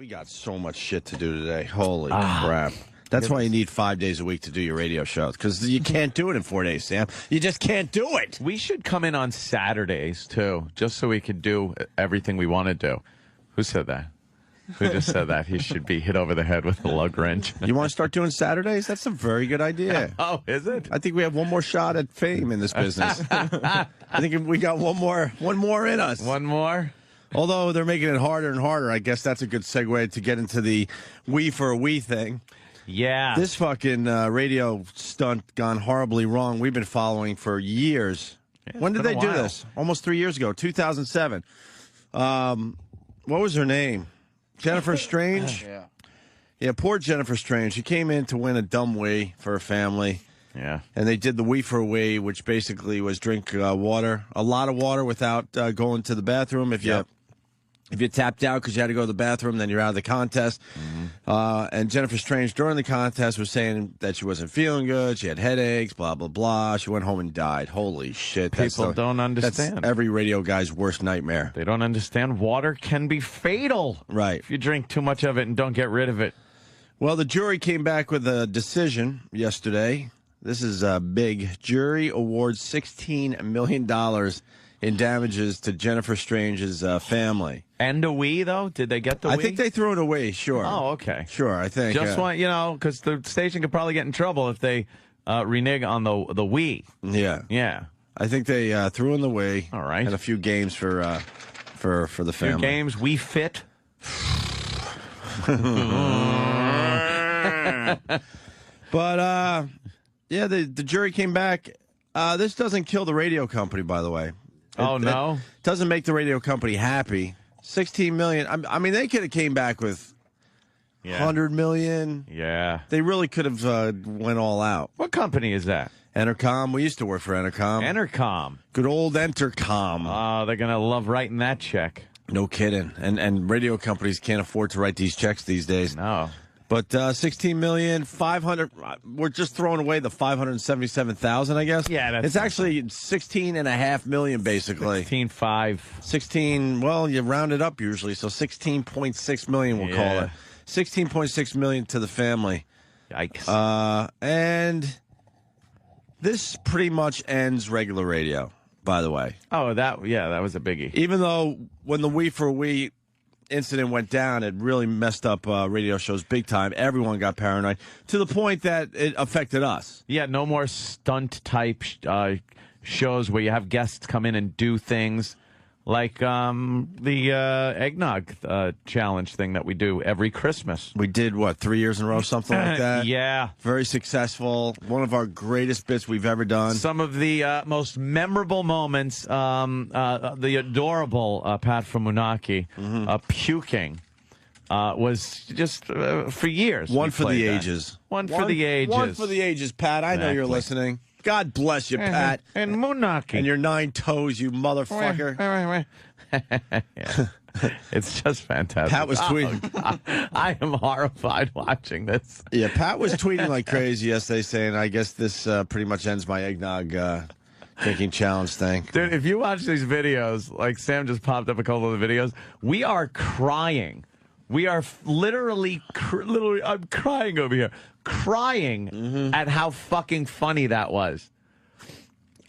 We got so much shit to do today. Holy crap. That's why you need 5 days a week to do your radio shows, because you can't do it in 4 days, Sam. You just can't do it. We should come in on Saturdays, too, just so we could do everything we want to do. Who said that? Who just said that? He should be hit over the head with a lug wrench. You want to start doing Saturdays? That's a very good idea. Oh, is it? I think we have one more shot at fame in this business. I think we got one more in us. One more? Although they're making it harder and harder, I guess that's a good segue to get into the we for a we thing. Yeah. This fucking radio stunt gone horribly wrong. We've been following for years. Yeah, when did they do while. this? Almost 3 years ago, 2007. What was her name? Jennifer Strange? Yeah, poor Jennifer Strange. She came in to win a dumb we for her family. Yeah. And they did the we for a we, which basically was drink water, a lot of water without going to the bathroom. If you tapped out because you had to go to the bathroom, then you're out of the contest. And Jennifer Strange, during the contest, was saying that she wasn't feeling good. She had headaches, blah, blah, blah. She went home and died. Holy shit. People don't understand. That's every radio guy's worst nightmare. They don't understand water can be fatal. Right. If you drink too much of it and don't get rid of it. Well, the jury came back with a decision yesterday. This is a big. Jury awards $16 million in damages to Jennifer Strange's family. And a we, though? Did they get the we? I think they threw it away, sure. Oh, okay. Sure, I think. Just want, because the station could probably get in trouble if they renege on the we. Yeah. Yeah. I think they threw in the we. All right. And a few games for the family. Few games, we fit. But, yeah, the jury came back. This doesn't kill the radio company, by the way. No? It doesn't make the radio company happy. $16 million. I mean, they could have came back with $100 million. Yeah. They really could have went all out. What company is that? Entercom. We used to work for Entercom. Entercom. Good old Entercom. Oh, they're going to love writing that check. No kidding. And radio companies can't afford to write these checks these days. No. But $16 million, $500. We're just throwing away the $577,000, I guess. Yeah, that's it's actually $16.5 million, basically. 16.5. 16. Well, you round it up usually, so $16.6 million. We'll call it $16.6 million to the family. Yikes. And this pretty much ends regular radio. By the way. Oh, that was a biggie. Even though when the we for we incident went down, it really messed up radio shows big time. Everyone got paranoid to the point that it affected us. Yeah, no more stunt type shows where you have guests come in and do things like the eggnog challenge thing that we do every Christmas. We did, 3 years in a row, something like that? Yeah. Very successful. One of our greatest bits we've ever done. Some of the most memorable moments, the adorable Pat from Munaki puking was just for years. One for the ages. One for the ages. One for the ages, Pat. I know you're listening. God bless you, Pat. And Munaki. And your 9 toes, you motherfucker. It's just fantastic. Pat was tweeting. I am horrified watching this. Yeah, Pat was tweeting like crazy yesterday saying, I guess this pretty much ends my eggnog drinking challenge thing. Dude, if you watch these videos, like Sam just popped up a couple of the videos, we are crying. We are literally, I'm crying over here. Crying at how fucking funny that was.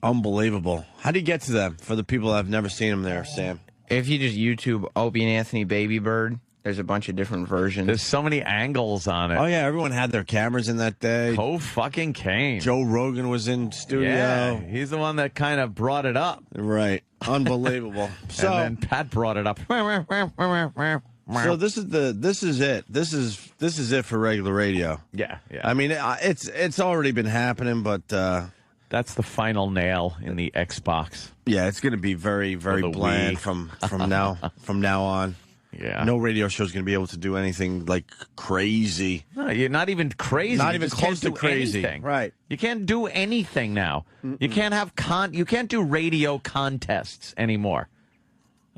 Unbelievable. How do you get to them for the people that have never seen them there, Sam? If you just YouTube Opie and Anthony Baby Bird, there's a bunch of different versions. There's so many angles on it. Oh, yeah, everyone had their cameras in that day. Fucking Kane. Joe Rogan was in studio. Yeah, he's the one that kind of brought it up. Right. Unbelievable. And then Pat brought it up. So this is it. This is it for regular radio. Yeah. I mean, it's already been happening, but that's the final nail in the Xbox. Yeah, it's going to be very, very bland from now on. Yeah. No radio show is going to be able to do anything like crazy. No, you're not even crazy. Not you even just close can't to do crazy. Anything. Right. You can't do anything now. You can't have you can't do radio contests anymore.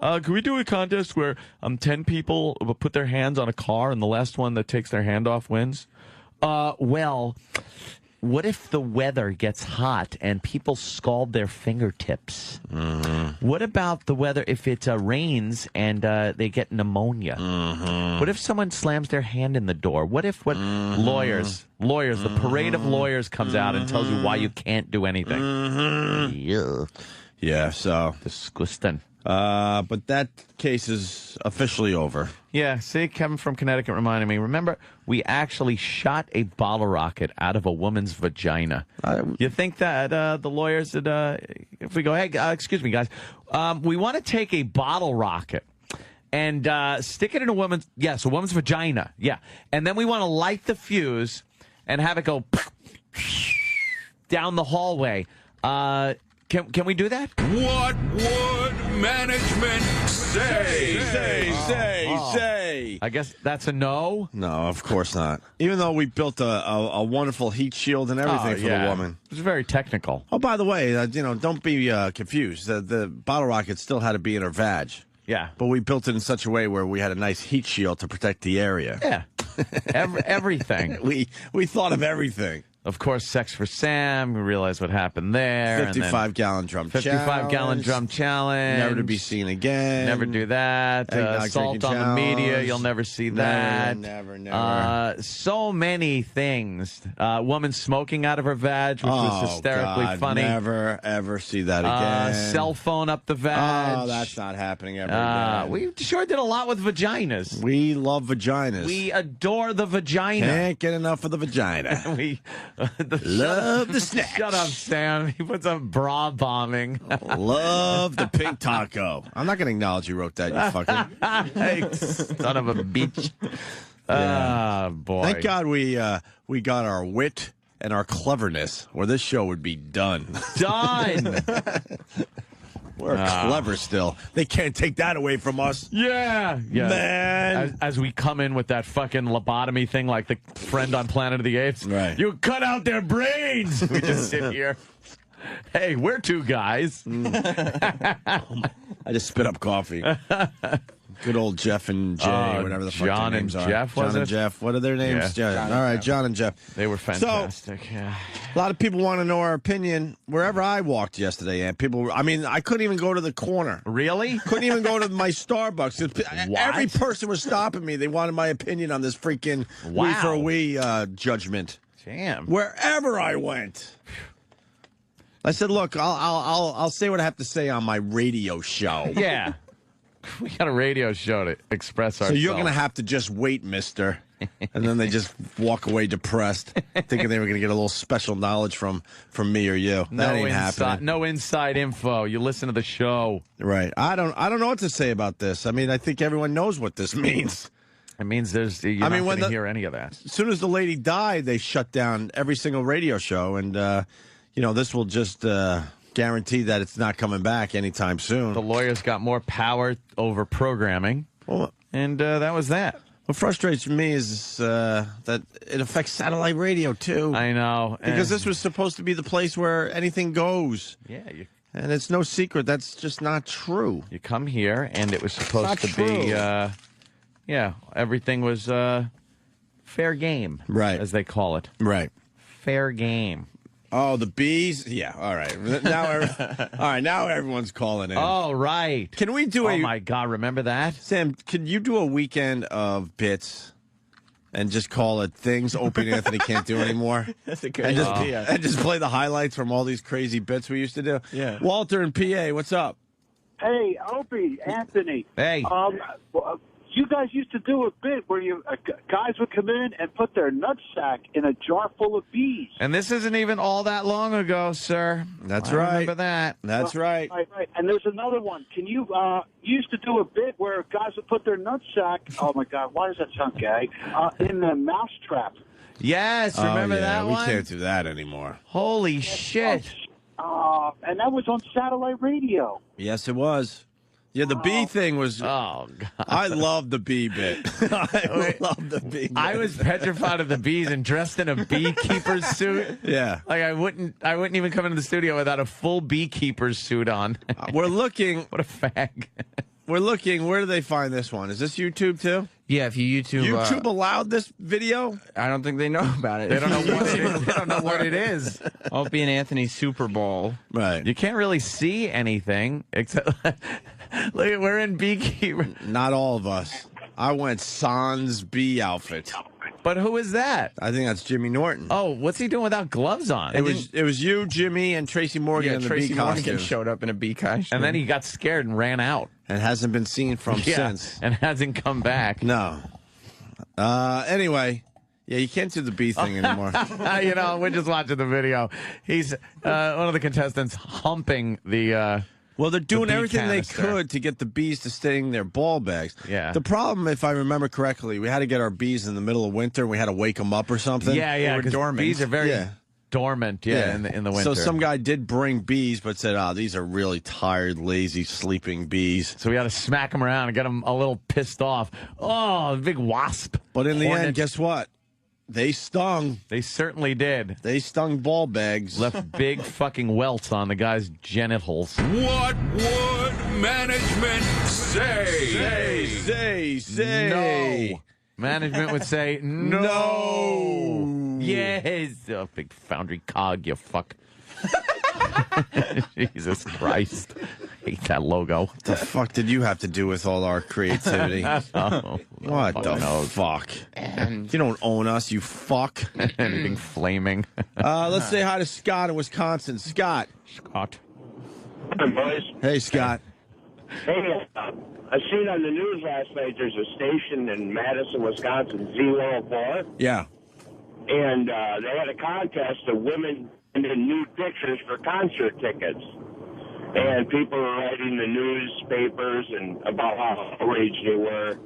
Can we do a contest where 10 people will put their hands on a car and the last one that takes their hand off wins? Well, what if the weather gets hot and people scald their fingertips? What about the weather if it rains and they get pneumonia? What if someone slams their hand in the door? What if lawyers, the parade of lawyers comes out and tells you why you can't do anything? Yeah, so Disgusting. but that case is officially over. Yeah, see, Kevin from Connecticut reminded me. Remember, we actually shot a bottle rocket out of a woman's vagina. You think that the lawyers would, if we go, hey, excuse me, guys, we want to take a bottle rocket and stick it in a woman's vagina. Yeah. And then we want to light the fuse and have it go down the hallway. Can we do that? What would management say? Say. I guess that's a no. No, of course not. Even though we built a wonderful heat shield and everything for the woman. It was very technical. Oh, by the way, don't be confused. The bottle rocket still had to be in her vag. Yeah. But we built it in such a way where we had a nice heat shield to protect the area. Yeah. Everything. We thought of everything. Of course, Sex for Sam. We realized what happened there. 55-gallon drum challenge. 55-gallon drum challenge. Never to be seen again. Never do that. Assault on the media. You'll never see that. Never. So many things. Woman smoking out of her vag, which was hysterically funny. Never, ever see that again. Cell phone up the vag. Oh, that's not happening ever again. We sure did a lot with vaginas. We love vaginas. We adore the vagina. Can't get enough of the vagina. We love the snatch. Shut up, Sam. He puts up bra bombing. Love the pink taco. I'm not going to acknowledge you wrote that, you fucking Hey, son of a bitch. Yeah. Boy. Thank God we got our wit and our cleverness, or this show would be done. Done. We're clever still. They can't take that away from us. Yeah. Man. As we come in with that fucking lobotomy thing like the friend on Planet of the Apes. Right. You cut out their brains. We just sit here. Hey, we're two guys. I just spit up coffee. Good old Jeff and Jay, whatever the fuck John their names and are. Jeff, John was and it? Jeff. What are their names? Yeah. All right, John and Jeff. They were fantastic. Yeah. A lot of people want to know our opinion. Wherever I walked yesterday, and I couldn't even go to the corner. Really? Couldn't even go to my Starbucks. Every person was stopping me. They wanted my opinion on this freaking we for we judgment. Damn. Wherever I went. I said, look, I'll say what I have to say on my radio show. Yeah. We got a radio show to express ourselves. So you're going to have to just wait, mister. And then they just walk away depressed, thinking they were going to get a little special knowledge from me or you. That ain't happening. No inside info. You listen to the show. Right. I don't know what to say about this. I mean, I think everyone knows what this means. It means you're not going to hear any of that. As soon as the lady died, they shut down every single radio show. And, this will just guarantee that it's not coming back anytime soon. The lawyers got more power over programming. And that was that. What frustrates me is that it affects satellite radio, too. I know. Because this was supposed to be the place where anything goes. Yeah. And it's no secret. That's just not true. You come here, and it was supposed to be, everything was fair game. Right. As they call it. Right. Fair game. Oh, the bees? Yeah, all right. Now everyone's calling in. Oh, right. Can we do Oh, my God, remember that? Sam, can you do a weekend of bits and just call it things Opie and Anthony can't do anymore? That's a great idea. And just play the highlights from all these crazy bits we used to do? Yeah. Walter in PA, what's up? Hey, Opie, Anthony. Hey. You guys used to do a bit where guys would come in and put their nutsack in a jar full of bees. And this isn't even all that long ago, sir. That's I right. remember that. That's right. Right. And there's another one. Can you used to do a bit where guys would put their nutsack, oh, my God, why does that sound gay, in the mousetrap? Yes, remember that one? We can't do that anymore. Holy shit. And that was on satellite radio. Yes, it was. Yeah, the bee thing was... Oh, God. I love the bee bit. I love the bee bit. I was petrified of the bees and dressed in a beekeeper's suit. Yeah. Like, I wouldn't even come into the studio without a full beekeeper's suit on. We're looking... What a fag. we're looking. Where do they find this one? Is this YouTube too? Yeah, if you YouTube... YouTube allowed this video? I don't think they know about it. They don't know what it is. They don't know what it is. Opie and Anthony Super Bowl. Right. You can't really see anything except look, we're in beekeeper. Not all of us. I went sans bee outfit. But who is that? I think that's Jimmy Norton. Oh, what's he doing without gloves on? It was you, Jimmy, and Tracy Morgan Yeah, in the Tracy bee Morgan costume. showed up in a bee costume. And then he got scared and ran out. And hasn't been seen from since. And hasn't come back. No. Anyway, yeah, you can't do the bee thing anymore. You know, we're just watching the video. He's one of the contestants humping the... Well, they're doing bee everything canister. they could to get the bees to sting their ball bags. Yeah. The problem, if I remember correctly, we had to get our bees in the middle of winter. And we had to wake them up or something. Yeah, They were because dormant. bees are very Yeah. dormant, in the winter. So some guy did bring bees, but said, these are really tired, lazy, sleeping bees. So we got to smack them around and get them a little pissed off. Oh, big wasp. But in the Hornet. end, guess what? They stung. They certainly did. They stung ball bags. Left big fucking welts on the guy's genitals. What would management say? Say. No. Management would say no. No. Yes. Oh, big foundry cog, you fuck. Jesus Christ. Hate that logo. What the fuck did you have to do with all our creativity? Oh, What the fuck? You don't own us, you fuck. Anything flaming. Let's say hi to Scott in Wisconsin. Scott. Scott. Hey, boys. Hey, Scott. Hey, I seen on the news last night there's a station in Madison, Wisconsin, Z104, Yeah. and they had a contest of women sending nude pictures for concert tickets. And people were writing the newspapers and about how outraged they were.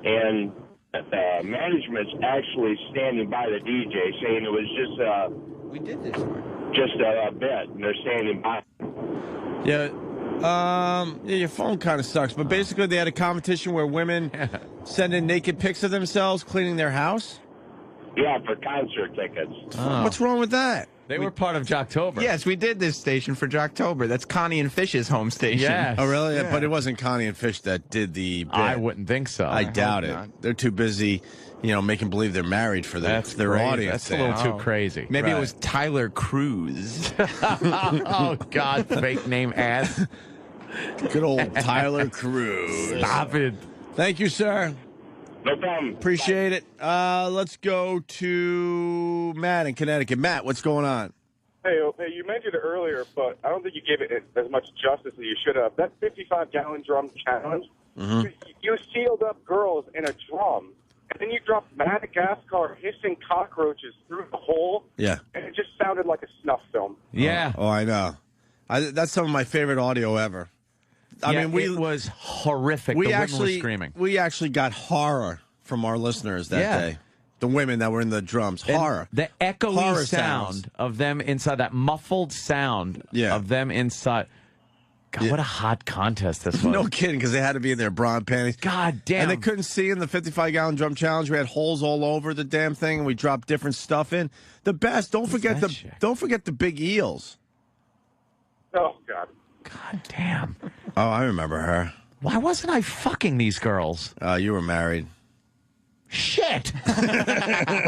And management's actually standing by the DJ saying it was we did this one. just a bit, and they're standing by. Yeah. Yeah, your phone kind of sucks, but basically they had a competition where women send in naked pics of themselves cleaning their house. Yeah, for concert tickets. What's wrong with that? They were part of Jocktober. Yes, we did this station for Jocktober. That's Connie and Fish's home station. Yes. Oh, really? Yeah. But it wasn't Connie and Fish that did the bit. I wouldn't think so. I doubt hope it. not. They're too busy, making believe they're married for their That's their crazy. audience. That's a little too crazy. Maybe Right. it was Tyler Cruz. Oh, God, fake name ass. Good old Tyler Cruz. Stop it. Thank you, sir. No problem. Appreciate it. Let's go to Matt in Connecticut. Matt, what's going on? Hey, you mentioned it earlier, but I don't think you gave it as much justice as you should have. That 55-gallon drum challenge, you sealed up girls in a drum, and then you dropped Madagascar hissing cockroaches through the hole, Yeah. and it just sounded like a snuff film. Yeah. Oh, I know. That's some of my favorite audio ever. I Yeah, mean, it was horrific. we the women actually were screaming. we actually got horror from our listeners that Yeah. day. The women that were in the drums, And horror. The echoey Horror sound sounds. of them inside, that muffled sound Yeah. of them inside. God, Yeah. what a hot contest this was. No kidding, because they had to be in their bra panties. God damn. And they couldn't see in the 55-gallon drum challenge. We had holes all over the damn thing, and we dropped different stuff in. The best. Don't forget that shit? Don't forget the big eels. Oh, God. God damn. Oh, I remember her. Why wasn't I fucking these girls? You were married. Shit. I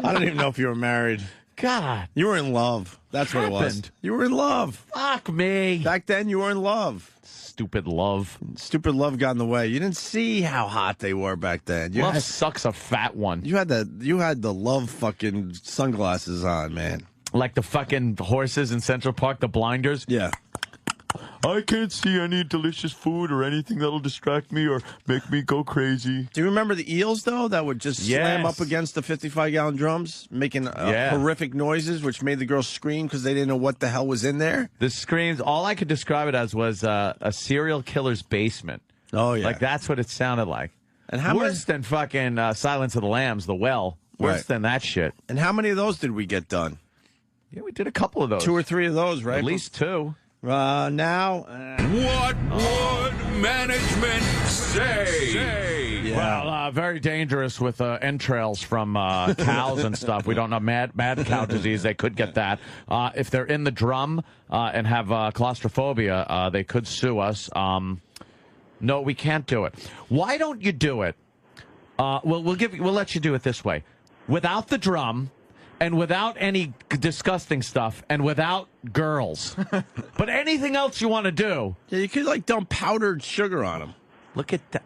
don't even know if you were married. God. You were in love. That's what it was. Happened. You were in love. Fuck me. Back then, you were in love. Stupid love. Stupid love got in the way. You didn't see how hot they were back then. You Love had, sucks a fat one. you had the love fucking sunglasses on, man. Like the fucking horses in Central Park, the blinders. Yeah. I can't see any delicious food or anything that'll distract me or make me go crazy. Do you remember the eels, though, that would just slam Yes. up against the 55-gallon drums, making Yeah. horrific noises, which made the girls scream because they didn't know what the hell was in there? The screams, all I could describe it as was a serial killer's basement. Oh, yeah. Like, that's what it sounded like. And how Worse than fucking Silence of the Lambs, The Well. Worse Right. than that shit. And how many of those did we get done? Yeah, we did a couple of those. 2 or 3 of those, right? At least 2. Now, What would management say? Well, very dangerous with entrails from cows and stuff. We don't know mad cow disease. They could get that. If they're in the drum and have claustrophobia, they could sue us. No, we can't do it. Why don't you do it? We'll let you do it this way, without the drum. And without any disgusting stuff, and without girls. But anything else you want to do. Yeah, you could, like, dump powdered sugar on them. Look at that.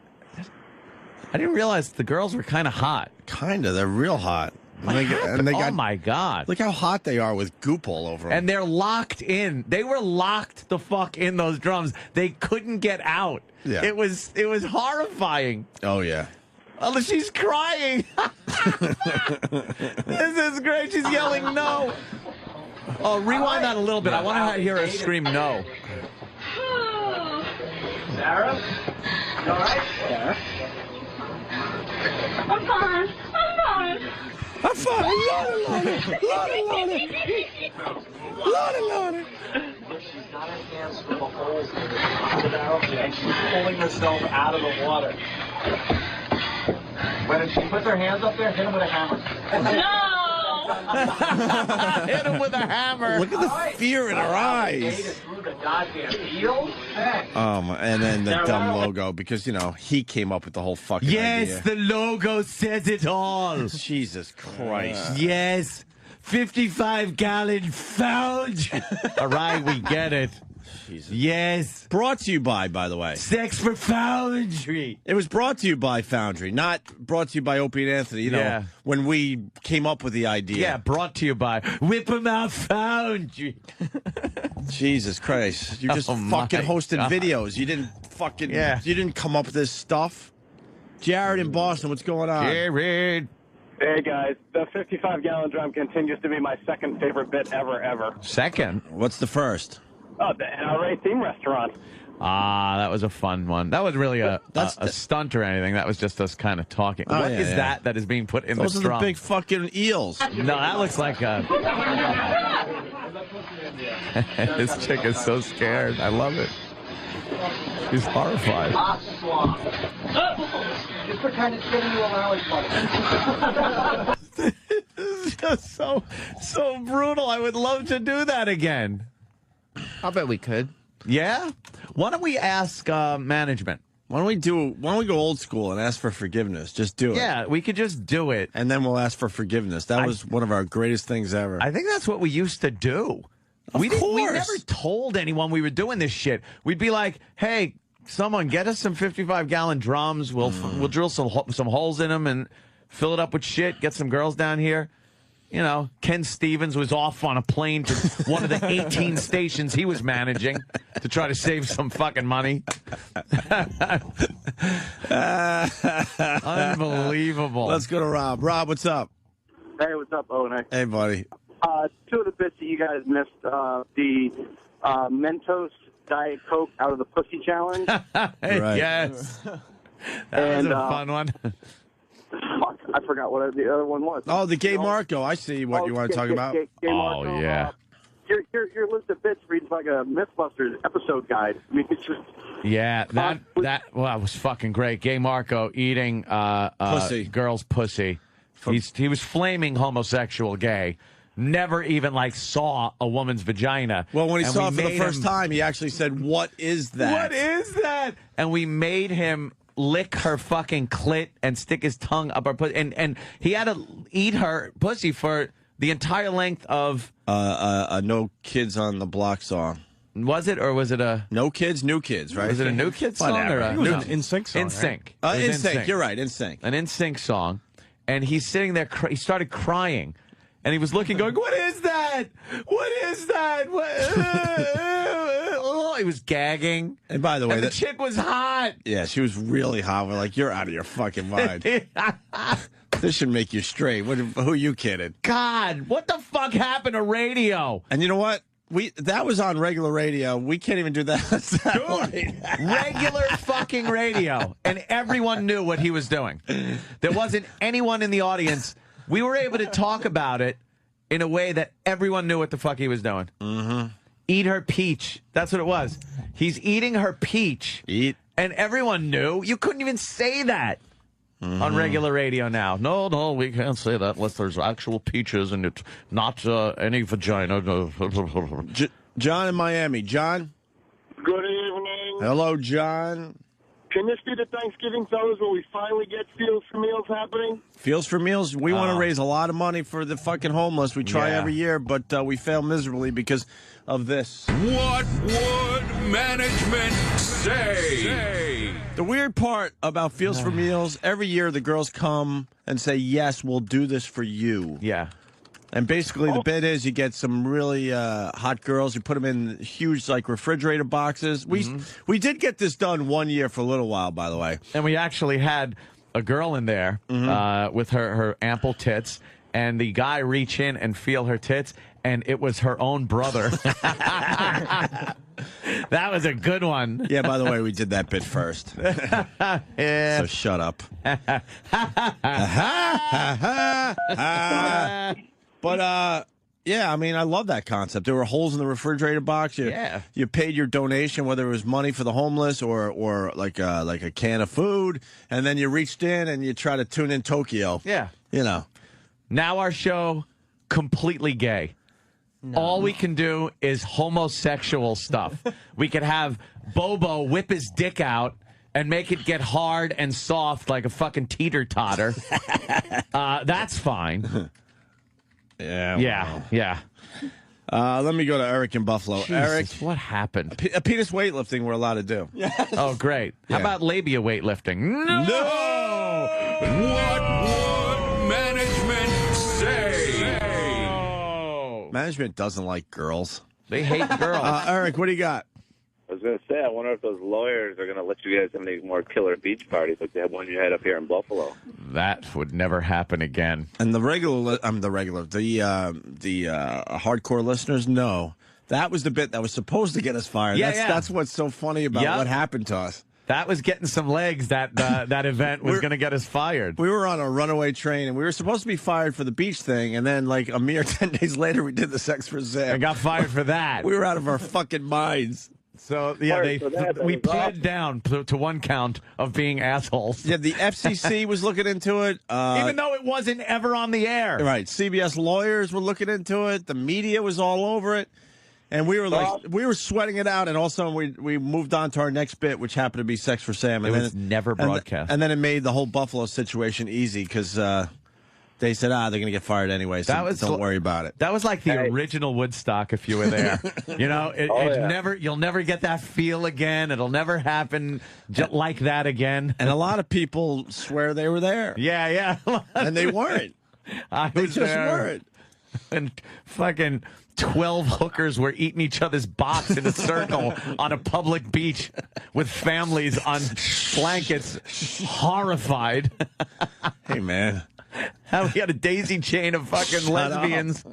I didn't realize the girls were kind of hot. Kind of. They're real hot. Oh, my God. Look how hot they are with goop all over them. And they're locked in. They were locked the fuck in those drums. They couldn't get out. Yeah. It was horrifying. Oh, yeah. Oh, she's crying. This is great. She's yelling no. Oh, rewind that a little bit. I want to hear her scream no. Sarah? You all right? Sarah? I'm fine. I'm fine. Lordy. She's got her hands full of holes in the barrel, and she's pulling herself out of the water. When she puts her hands up there, hit him with a hammer. No! Hit him with a hammer. Look at the fear in her eyes. Through the goddamn heel. And then the dumb logo, because, you know, he came up with the whole fucking idea. The logo says it all. Jesus Christ. Yes. 55-gallon foundry. All right, we get it. Jesus. Yes. Brought to you by the way. Sex for Foundry. It was brought to you by Foundry, not brought to you by Opie and Anthony. You know, when we came up with the idea. Yeah, brought to you by Whip 'em Out Foundry. Jesus Christ. You just fucking hosted videos. You didn't fucking, you didn't come up with this stuff. Jared in Boston, what's going on? Jared. Hey, guys. The 55-gallon drum continues to be my second favorite bit ever. Second? What's the first? Oh, the NRA theme restaurant. That was a fun one. That was really a stunt or anything. That was just us kind of talking. What is that is being put in Those the are drum? the big fucking eels. No, that looks like a... This chick is so scared. I love it. She's horrified. Just pretend it's giving you a rally buddy. This is just so brutal. I would love to do that again. I'll bet we could. Yeah? Why don't we ask management? Why don't we go old school and ask for forgiveness? Just do it. Yeah, we could just do it. And then we'll ask for forgiveness. That was one of our greatest things ever. I think that's what we used to do. We never told anyone we were doing this shit. We'd be like, hey, someone get us some 55-gallon drums. We'll drill some holes in them and fill it up with shit. Get some girls down here. You know, Ken Stevens was off on a plane to one of the 18 stations he was managing to try to save some fucking money. Unbelievable. Let's go to Rob. Rob, what's up? Hey, what's up, Owen? Hey, buddy. Two of the bits that you guys missed, the Mentos Diet Coke out of the pussy challenge. Right. Yes. That was a fun one. Fuck, I forgot what the other one was. Oh, the gay Marco. I see what you want to talk about. Gay Marco, yeah. Your list of bits reads like a Mythbusters episode guide. I mean, it's just... Yeah, that was fucking great. Gay Marco eating pussy. Girl's pussy. He was flaming homosexual gay. Never even saw a woman's vagina. Well, when he saw it for the first time, he actually said, "What is that? What is that?" And we made him lick her fucking clit and stick his tongue up her pussy, and he had to eat her pussy for the entire length of a No Kids on the Block song. Was it, or was it a No Kids, New Kids? Right? Was it a New Kids song or a It was an NSYNC song. NSYNC? Right? It was NSYNC. You're right. NSYNC. An NSYNC song, and he's sitting there. He started crying. And he was looking, going, "What is that? What is that?" He was gagging. And by the way, the chick was hot. Yeah, she was really hot. We're like, you're out of your fucking mind. This should make you straight. Who are you kidding? God, what the fuck happened to radio? And you know what? That was on regular radio. We can't even do that on satellite. Regular fucking radio. And everyone knew what he was doing. There wasn't anyone in the audience. We were able to talk about it in a way that everyone knew what the fuck he was doing. Mm-hmm. Eat her peach. That's what it was. He's eating her peach. Eat. And everyone knew. You couldn't even say that. on regular radio now. No, we can't say that unless there's actual peaches and it's not any vagina. John in Miami. John? Good evening. Hello, John. Can this be the Thanksgiving fellas where we finally get Fields for Meals happening? Fields for Meals? We want to raise a lot of money for the fucking homeless. We try every year, but we fail miserably because of this. What would management say? The weird part about Fields for Meals, every year the girls come and say, yes, we'll do this for you. Yeah. And basically the bid is you get some really hot girls. You put them in huge, like, refrigerator boxes. We did get this done one year for a little while, by the way. And we actually had a girl in there with her ample tits, and the guy reach in and feel her tits, and it was her own brother. That was a good one. Yeah, by the way, we did that bit first. Yeah. So shut up. But, yeah, I mean, I love that concept. There were holes in the refrigerator box. You paid your donation, whether it was money for the homeless or like a can of food, and then you reached in and you try to tune in Tokyo. Yeah. You know. Now our show, completely gay. No. All we can do is homosexual stuff. We could have Bobo whip his dick out and make it get hard and soft like a fucking teeter-totter. That's fine. Yeah. Let me go to Eric in Buffalo. Jesus, Eric, what happened? A penis weightlifting we're allowed to do. Oh, great. Yeah. How about labia weightlifting? No! What would management say? Management doesn't like girls. They hate girls. Eric, what do you got? I was going to say, I wonder if those lawyers are going to let you guys have any more killer beach parties like they had one you had up here in Buffalo. That would never happen again. And the hardcore listeners know that was the bit that was supposed to get us fired. That's what's so funny about what happened to us. That was getting some legs. That event was going to get us fired. We were on a runaway train, and we were supposed to be fired for the beach thing, and then, like, a mere 10 days later, we did the sex for Sam. And got fired for that. We were out of our fucking minds. So, yeah, we pled down to one count of being assholes. Yeah, the FCC was looking into it. Even though it wasn't ever on the air. Right. CBS lawyers were looking into it. The media was all over it. And we were sweating it out, and all of a sudden we moved on to our next bit, which happened to be Sex for Sam. And it was never broadcast. And then it made the whole Buffalo situation easy because they said, they're going to get fired anyway, so don't worry about it. That was like the original Woodstock if you were there. You know, you'll never get that feel again. It'll never happen like that again. And a lot of people swear they were there. Yeah. And they weren't. They just weren't. And fucking 12 hookers were eating each other's box in a circle on a public beach with families on blankets, horrified. Hey, man. How we had a daisy chain of fucking lesbians.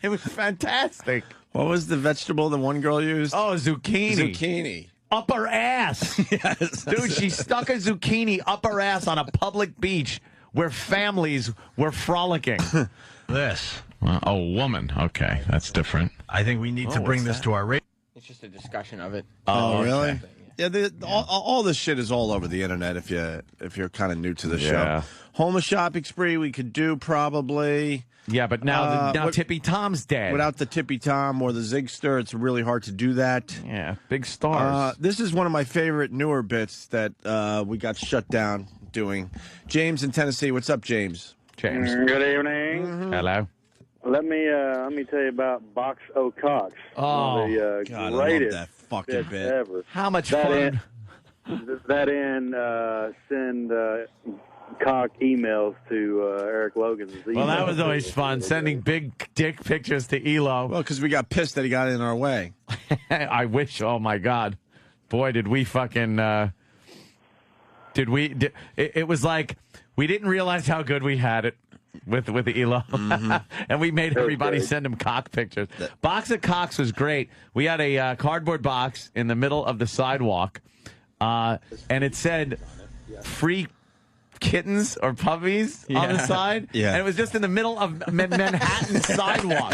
It was fantastic. What was the vegetable the one girl used? Oh, zucchini. Zucchini. Up her ass. Yes. Dude, she stuck a zucchini up her ass on a public beach where families were frolicking. This. A woman. Okay, that's different. I think we need to bring this to our radio. It's just a discussion of it. Oh, really? Yeah, all this shit is all over the internet if you're kind of new to the show. Homeless shopping spree we could do probably. Yeah, but now Tippy Tom's dead. Without the Tippy Tom or the Zigster, it's really hard to do that. Yeah, big stars. This is one of my favorite newer bits that we got shut down doing. James in Tennessee. What's up, James? James. Good evening. Mm-hmm. Hello. Let me tell you about Box O'Cox. Oh, the God, greatest I love that fucking bit ever. How much fun? Send cock emails to Eric Logan's email. Well, that was always fun, sending big dick pictures to Elo. Well, because we got pissed that he got in our way. I wish. Oh, my God. Boy, did we fucking... It was like we didn't realize how good we had it with the Elo. Mm-hmm. And we made everybody send him cock pictures. Box of Cocks was great. We had a cardboard box in the middle of the sidewalk, and it said free kittens or puppies on the side. Yeah. And it was just in the middle of Manhattan sidewalk.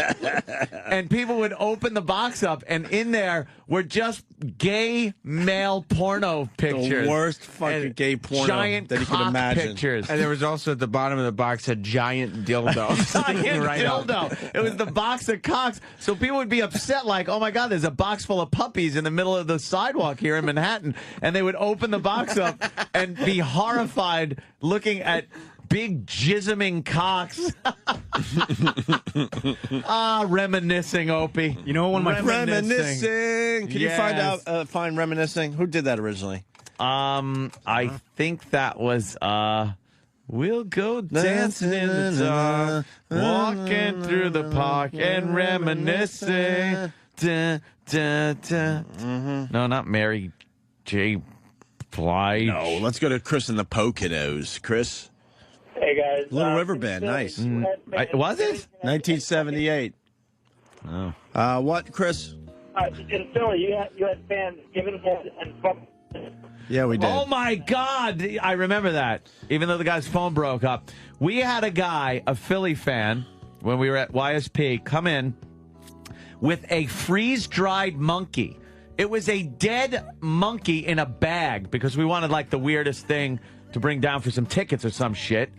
And people would open the box up, and in there were just gay male porno pictures. The worst fucking And gay porno giant that you can cock imagine. pictures. And there was also at the bottom of the box a giant dildo. Giant right up. dildo. It was the box of cocks. So people would be upset, like, oh my God, there's a box full of puppies in the middle of the sidewalk here in Manhattan. And they would open the box up and be horrified looking at big jisming cocks. Reminiscing, Opie. You know, one of my Reminiscing. Can you find reminiscing? Who did that originally? I think that was we'll go dancing in the dark, walking through the park and reminiscing. Da, da, da. No, not Mary J. Blige. No, let's go to Chris in the Poconos. Chris? Hey, guys. Little River Band, nice. Was it? 1978. Oh. What, Chris? In Philly, you had fans giving head and fucking. Yeah, we did. Oh, my God. I remember that, even though the guy's phone broke up. We had a guy, a Philly fan, when we were at YSP, come in with a freeze-dried monkey. It was a dead monkey in a bag because we wanted, like, the weirdest thing to bring down for some tickets or some shit.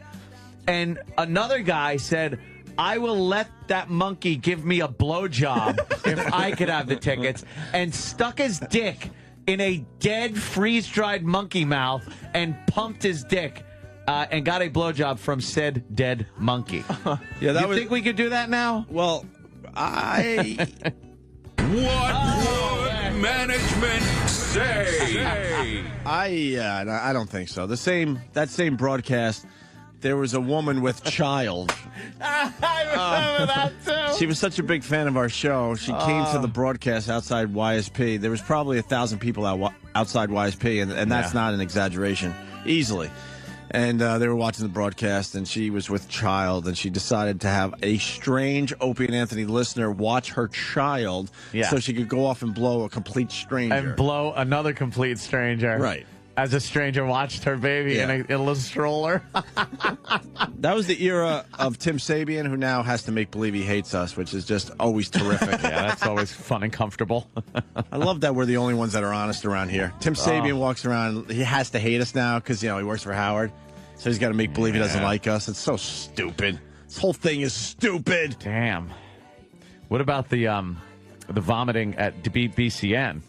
And another guy said, I will let that monkey give me a blowjob if I could have the tickets, and stuck his dick in a dead, freeze-dried monkey mouth and pumped his dick and got a blowjob from said dead monkey. Yeah, that you think we could do that now? Well, What would management say? I don't think so. That same broadcast, there was a woman with child. I remember that too. She was such a big fan of our show. She came to the broadcast outside YSP. There was probably 1,000 people outside YSP, and that's not an exaggeration, easily. And they were watching the broadcast, and she was with child, and she decided to have a strange Opie and Anthony listener watch her child so she could go off and blow a complete stranger. And blow another complete stranger. Right. As a stranger watched her baby in a little stroller. That was the era of Tim Sabian, who now has to make believe he hates us, which is just always terrific. Yeah, that's always fun and comfortable. I love that we're the only ones that are honest around here. Tim Sabian walks around, he has to hate us now because, he works for Howard. So he's got to make believe he doesn't like us. It's so stupid. This whole thing is stupid. Damn. What about the vomiting at BCN?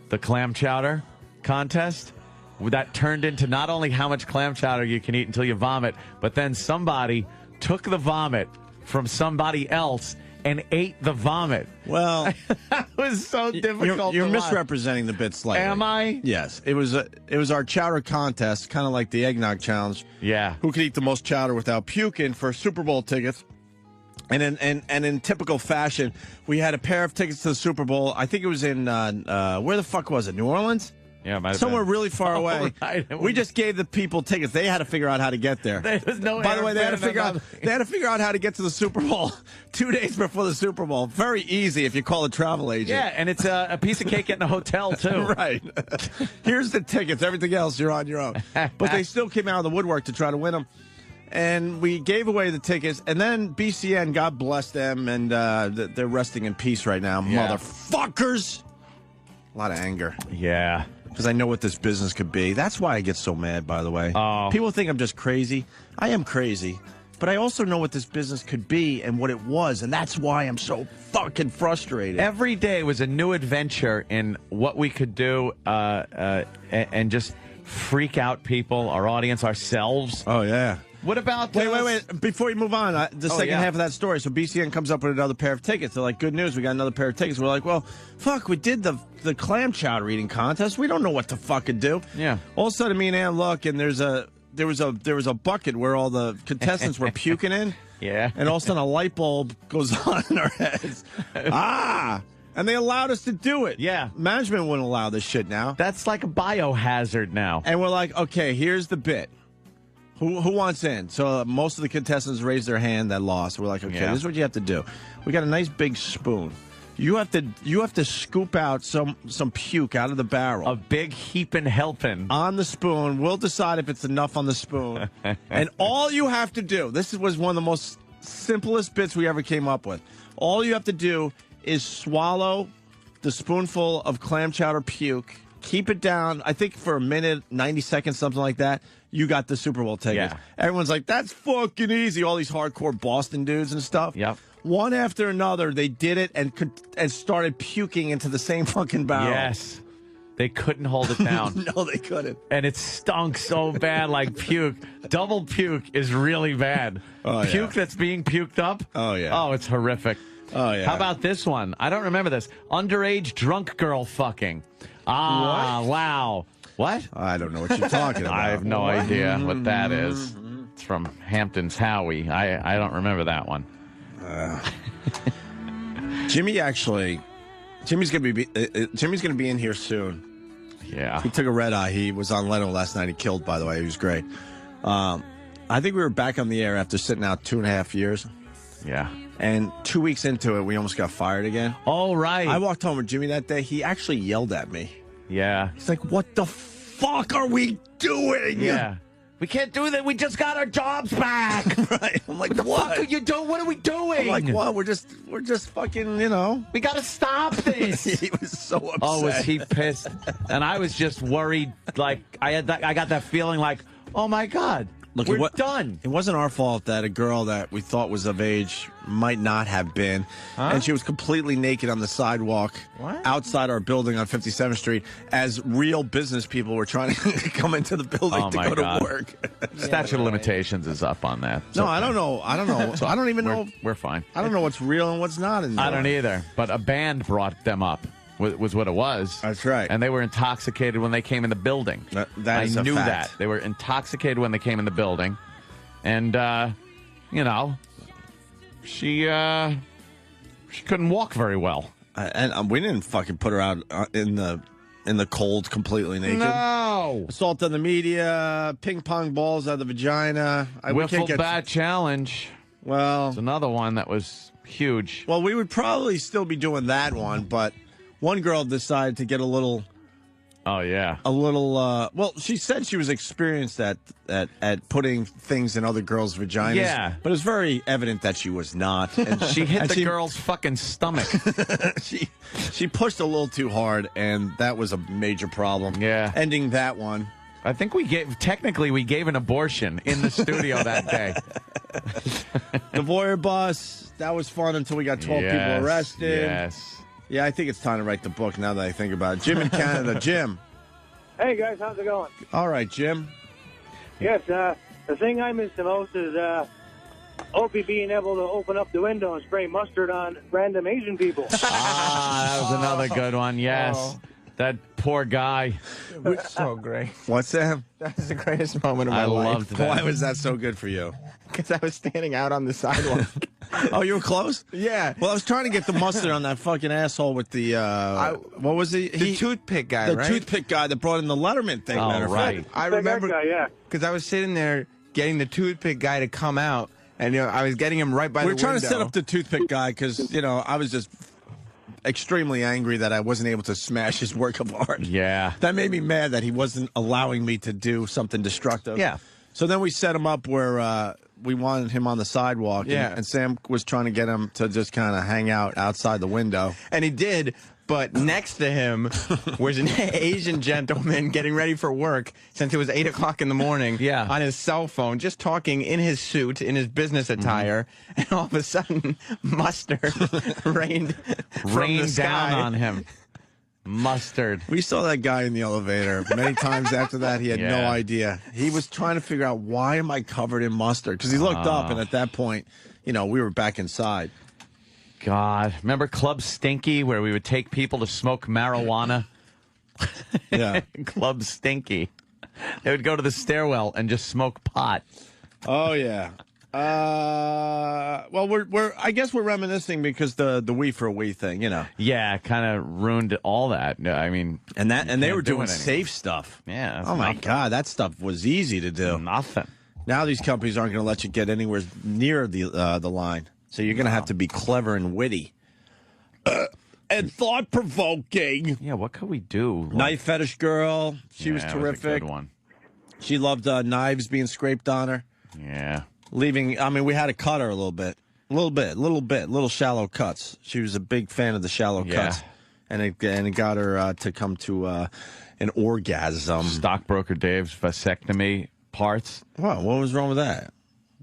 The clam chowder contest? That turned into not only how much clam chowder you can eat until you vomit, but then somebody took the vomit from somebody else and ate the vomit. Well, that was so difficult. You're to misrepresenting the bit slightly. Am I? Yes. It was our chowder contest, kind of like the eggnog challenge. Yeah. Who could eat the most chowder without puking for Super Bowl tickets? And in typical fashion, we had a pair of tickets to the Super Bowl. I think it was in where the fuck was it? New Orleans? Yeah, it might have somewhere been. really far away. Right. We just gave the people tickets. They had to figure out how to get there. There's no By the way, they had airplane, to figure out how to get to the Super Bowl 2 days before the Super Bowl. Very easy if you call a travel agent. Yeah, and it's a piece of cake getting a hotel too. Right. Here's the tickets. Everything else, you're on your own. But they still came out of the woodwork to try to win them. And we gave away the tickets. And then BCN, God bless them, and they're resting in peace right now. Yeah. Motherfuckers. A lot of anger. Yeah. Because I know what this business could be. That's why I get so mad, by the way. Oh. People think I'm just crazy. I am crazy. But I also know what this business could be and what it was. And that's why I'm so fucking frustrated. Every day was a new adventure in what we could do and just freak out people, our audience, ourselves. Oh, yeah. What about... Wait. Before you move on, the second half of that story. So BCN comes up with another pair of tickets. They're like, good news, we got another pair of tickets. We're like, well, fuck, we did the clam chowder eating contest. We don't know what to fucking do. Yeah. All of a sudden, me and Ann look, and there was a bucket where all the contestants were puking in. Yeah. And all of a sudden, a light bulb goes on in our heads. And they allowed us to do it. Yeah. Management wouldn't allow this shit now. That's like a biohazard now. And we're like, okay, here's the bit. Who wants in? So most of the contestants raised their hand that lost. We're like, okay, this is what you have to do. We got a nice big spoon. You have to scoop out some puke out of the barrel. A big heaping helping. On the spoon. We'll decide if it's enough on the spoon. And all you have to do, was one of the most simplest bits we ever came up with. All you have to do is swallow the spoonful of clam chowder puke, keep it down, I think for a minute, 90 seconds, something like that. You got the Super Bowl tickets. Yeah. Everyone's like, that's fucking easy. All these hardcore Boston dudes and stuff. Yep. One after another, they did it and started puking into the same fucking barrel. Yes. They couldn't hold it down. No, they couldn't. And it stunk so bad like puke. Double puke is really bad. Oh, puke that's being puked up? Oh, yeah. Oh, it's horrific. Oh, yeah. How about this one? I don't remember this. Underage drunk girl fucking. Ah, What? Wow. What? I don't know what you're talking about. I have no idea what that is. It's from Hampton's Howie. I don't remember that one. Jimmy's gonna be in here soon. Yeah. He took a red eye. He was on Leno last night. He killed, by the way. He was great. I think we were back on the air after sitting out 2.5 years. Yeah. And 2 weeks into it, we almost got fired again. Oh, right. I walked home with Jimmy that day. He actually yelled at me. Yeah. He's like, "What the fuck are we doing?" Yeah. We can't do that. We just got our jobs back. Right. I'm like, What what? the fuck are you doing? What are we doing? I'm like, what? We're just fucking, We got to stop this. He was so upset. Oh, was he pissed? And I was just worried. Like, I got that feeling like, oh, my God. Look, we're done. It wasn't our fault that a girl that we thought was of age might not have been. Huh? And she was completely naked on the sidewalk outside our building on 57th Street as real business people were trying to come into the building to go to work. Statute of limitations is up on that. No, I don't know. I don't know. I don't even know. We're fine. I don't know what's real and what's not in there. I don't either. But a band brought them up. Was what it was. That's right. And they were intoxicated when they came in the building. That is I a knew fact. that. They were intoxicated when they came in the building. And, she couldn't walk very well. And we didn't fucking put her out in the cold completely naked. No. Assault on the media, ping pong balls out of the vagina. Wiffle bat challenge. Well, it's another one that was huge. Well, we would probably still be doing that one, but one girl decided to get a little. Oh yeah. A little. Well, she said she was experienced at putting things in other girls' vaginas. Yeah. But it's very evident that she was not. And she hit the girl's fucking stomach. she pushed a little too hard, and that was a major problem. Yeah. Ending that one. I think we gave an abortion in the studio that day. The voyeur bus, that was fun until we got 12 people arrested. Yes. Yeah, I think it's time to write the book now that I think about it. Jim in Canada. Jim. Hey, guys, how's it going? All right, Jim. Yes, the thing I miss the most is Opie being able to open up the window and spray mustard on random Asian people. That was another good one, yes. Oh. That poor guy. It was so great. What's that? That was the greatest moment of my I life. loved that. Why was that so good for you? Because I was standing out on the sidewalk. Oh, you were close? Yeah. Well, I was trying to get the mustard on that fucking asshole with the, what was he? The toothpick guy, the right? toothpick guy that brought in the Letterman thing. Oh, matter of right. fact. I remember, because I was sitting there getting the toothpick guy to come out, and I was getting him right by the window. We were trying to set up the toothpick guy because, I was just extremely angry that I wasn't able to smash his work of art. Yeah. That made me mad that he wasn't allowing me to do something destructive. Yeah. So then we set him up where we wanted him on the sidewalk. Yeah. And Sam was trying to get him to just kind of hang out outside the window. And he did, but next to him was an Asian gentleman getting ready for work since it was 8 o'clock in the morning on his cell phone, just talking in his suit, in his business attire, and all of a sudden, mustard rained from the sky. down on him. Mustard. We saw that guy in the elevator many times after that. He had no idea. He was trying to figure out, why am I covered in mustard? Because he looked up, and at that point, we were back inside. God. Remember Club Stinky, where we would take people to smoke marijuana? Yeah. Club Stinky. They would go to the stairwell and just smoke pot. Oh, yeah. Well, I guess we're reminiscing because the we for a we thing, Yeah, kind of ruined all that. I mean, and they were doing it safe stuff. Yeah. Oh my God, that stuff was easy to do. Nothing. Now these companies aren't going to let you get anywhere near the line, so you're going to have to be clever and witty. and thought-provoking. Yeah, what could we do? Knife fetish girl. She was terrific. Was a good one. She loved knives being scraped on her. Yeah. Leaving, I mean, we had to cut her a little bit. Little shallow cuts. She was a big fan of the shallow cuts. And it got her to come to an orgasm. Stockbroker Dave's vasectomy parts. What was wrong with that?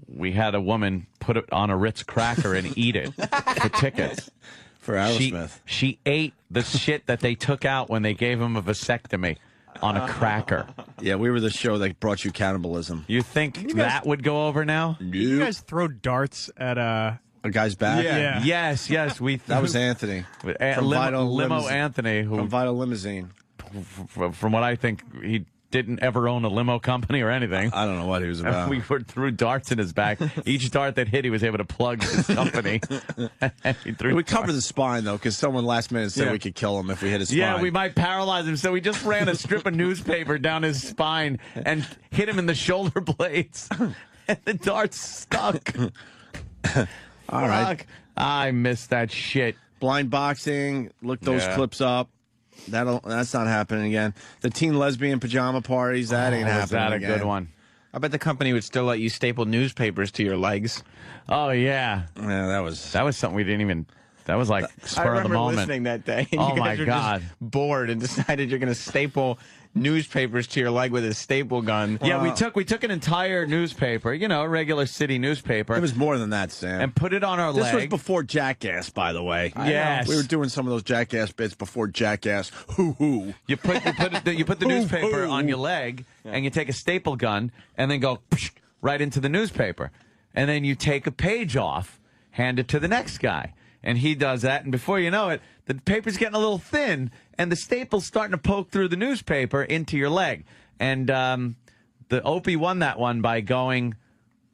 We had a woman put it on a Ritz cracker and eat it for tickets. For Aerosmith. She ate the shit that they took out when they gave him a vasectomy on a cracker. Yeah, we were the show that brought you cannibalism. You think that would go over now? Did you guys throw darts at a guy's back? Yeah. Yes. That was Anthony. From Limo Anthony. From Vital Limousine. From what I think, he didn't ever own a limo company or anything. I don't know what he was about. We threw darts in his back. Each dart that hit, he was able to plug his company. We covered the spine, though, because someone last minute said we could kill him if we hit his spine. Yeah, we might paralyze him. So we just ran a strip of newspaper down his spine and hit him in the shoulder blades. And the darts stuck. All right. I missed that shit. Blind boxing. Look those clips up. That's not happening again. The teen lesbian pajama parties, that ain't happening that again. A good one. I bet the company would still let you staple newspapers to your legs. Oh, yeah. Yeah, that was something we didn't even... That was like spur of the moment. I remember listening that day. And oh, you my guys were God. Just bored and decided you're going to staple newspapers to your leg with a staple gun. Yeah, we took an entire newspaper, a regular city newspaper. It was more than that, Sam. And put it on our leg. This was before Jackass, by the way. Yes. We were doing some of those Jackass bits before Jackass. Hoo-hoo. You put the newspaper on your leg, and you take a staple gun, and then go right into the newspaper. And then you take a page off, hand it to the next guy. And he does that, and before you know it, the paper's getting a little thin, and the staple's starting to poke through the newspaper into your leg. And the Opie won that one by going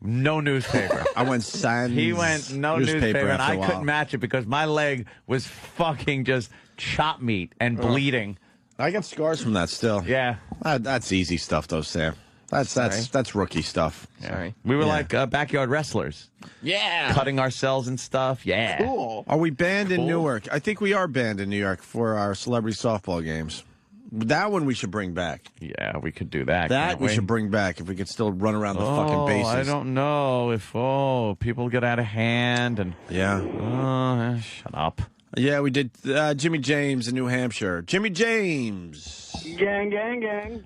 no newspaper. I went sans. He went no newspaper, and I couldn't match it because my leg was fucking just chop meat and bleeding. I got scars from that still. Yeah. That's easy stuff, though, Sam. That's rookie stuff. Sorry. We were like backyard wrestlers. Yeah. Cutting ourselves and stuff. Yeah. Cool. Are we banned in Newark? I think we are banned in New York for our celebrity softball games. That one we should bring back. Yeah, we could do that. That we should bring back if we could still run around the fucking bases. I don't know if people get out of hand and shut up. Yeah, we did Jimmy James in New Hampshire. Jimmy James. Gang, gang, gang.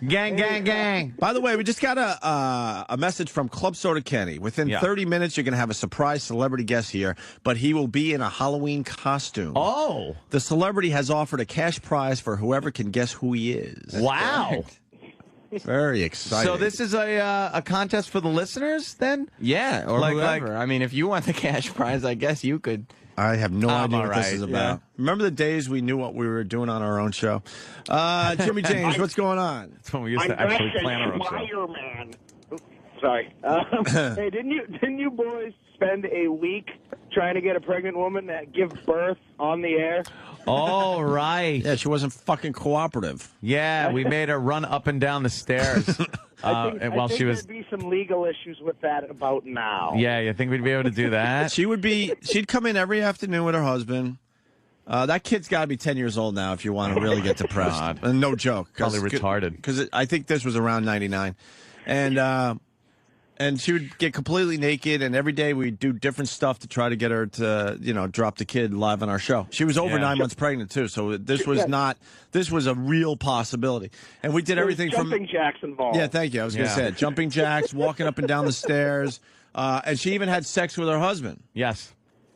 Gang, gang, gang. By the way, we just got a message from Club Soda Kenny. Within 30 minutes, you're going to have a surprise celebrity guest here, but he will be in a Halloween costume. Oh. The celebrity has offered a cash prize for whoever can guess who he is. Wow. Very exciting. So this is a contest for the listeners, then? Yeah, or whoever. I mean, if you want the cash prize, I guess you could. I have no idea what this right, is about. yeah. Remember the days we knew what we were doing on our own show? Jimmy James, what's going on? That's when we used to actually plan our own show. Man. Sorry. Hey, didn't you boys spend a week trying to get a pregnant woman to give birth on the air? Oh, right. Yeah, she wasn't fucking cooperative. Yeah, we made her run up and down the stairs I think she was. there'd be some legal issues with that about now. Yeah, you think we'd be able to do that? She'd come in every afternoon with her husband. That kid's got to be 10 years old now if you want to really get depressed. No joke. Probably retarded. Because I think this was around 99. And she would get completely naked, and every day we'd do different stuff to try to get her to, drop the kid live on our show. She was over 9 months pregnant, too, so this was a real possibility. And we did everything from... jumping jacks involved. Yeah, thank you. I was going to say it. Jumping jacks, walking up and down the stairs, and she even had sex with her husband. Yes.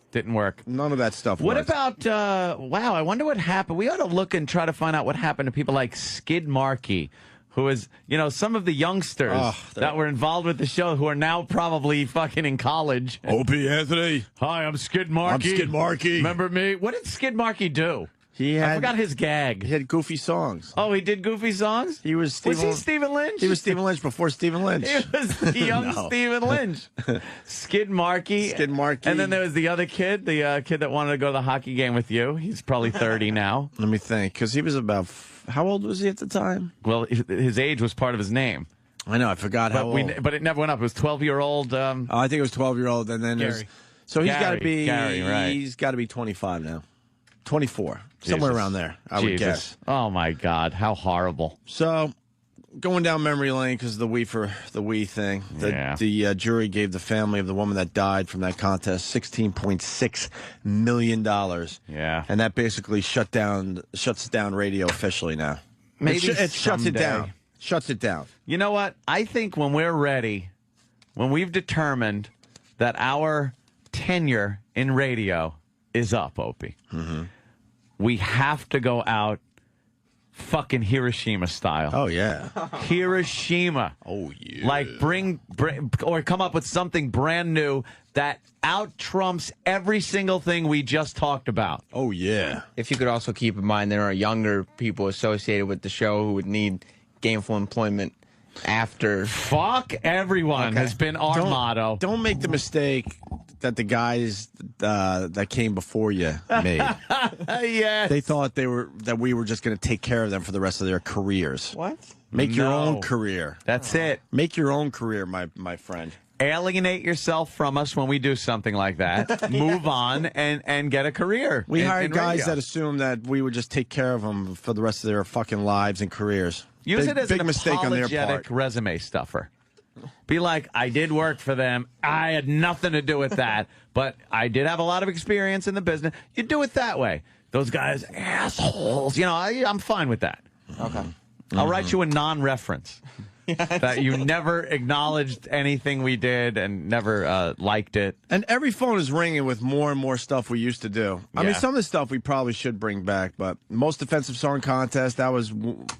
Didn't work. None of that stuff What worked. about, I wonder what happened. We ought to look and try to find out what happened to people like Skid Markey, who is, some of the youngsters that were involved with the show who are now probably fucking in college. Opie Anthony. Hi, I'm Skid Markey. I'm Skid Markey. Remember me? What did Skid Markey do? I forgot his gag. He had goofy songs. Oh, he did goofy songs? He was Was he Stephen Lynch? He was Stephen Lynch before Stephen Lynch. He was the young Stephen Lynch. Skid Markey. Skid Markey. And then there was the other kid, the kid that wanted to go to the hockey game with you. He's probably 30 now. Let me think, because he was about... How old was he at the time? Well, his age was part of his name. I know, I forgot how old. But it never went up. It was 12-year-old. I think it was 12-year-old, and then Gary. So he's got to be... Gary, right. He's got to be 25 now. 24, somewhere Jesus. around there, I would guess. Oh, my God. How horrible. So, going down memory lane because of the we thing. The jury gave the family of the woman that died from that contest $16.6 million. Yeah. And that basically shuts down radio officially now. Maybe it shuts it someday. down. Shuts it down. You know what? I think when we're ready, when we've determined that our tenure in radio is up, Opie, we have to go out fucking Hiroshima style. Oh, yeah. Hiroshima. Oh, yeah. Like bring or come up with something brand new that out-trumps every single thing we just talked about. Oh, yeah. If you could also keep in mind there are younger people associated with the show who would need gainful employment after. Fuck everyone has been our motto. Don't make the mistake that the guys that came before you made. Yes. They thought that we were just going to take care of them for the rest of their careers. What? Make your own career. That's it. Make your own career, my friend. Alienate yourself from us when we do something like that. Move on and get a career. We hired guys radio. that assumed that we would just take care of them for the rest of their fucking lives and careers. Use it as big an mistake on their apologetic part. resume stuffer. Be like, I did work for them. I had nothing to do with that, but I did have a lot of experience in the business. You do it that way. Those guys, assholes. You know, I'm fine with that. Okay. I'll write you a non-reference. That you never acknowledged anything we did and never liked it. And every phone is ringing with more and more stuff we used to do. I mean, some of the stuff we probably should bring back, but most offensive song contest, that was one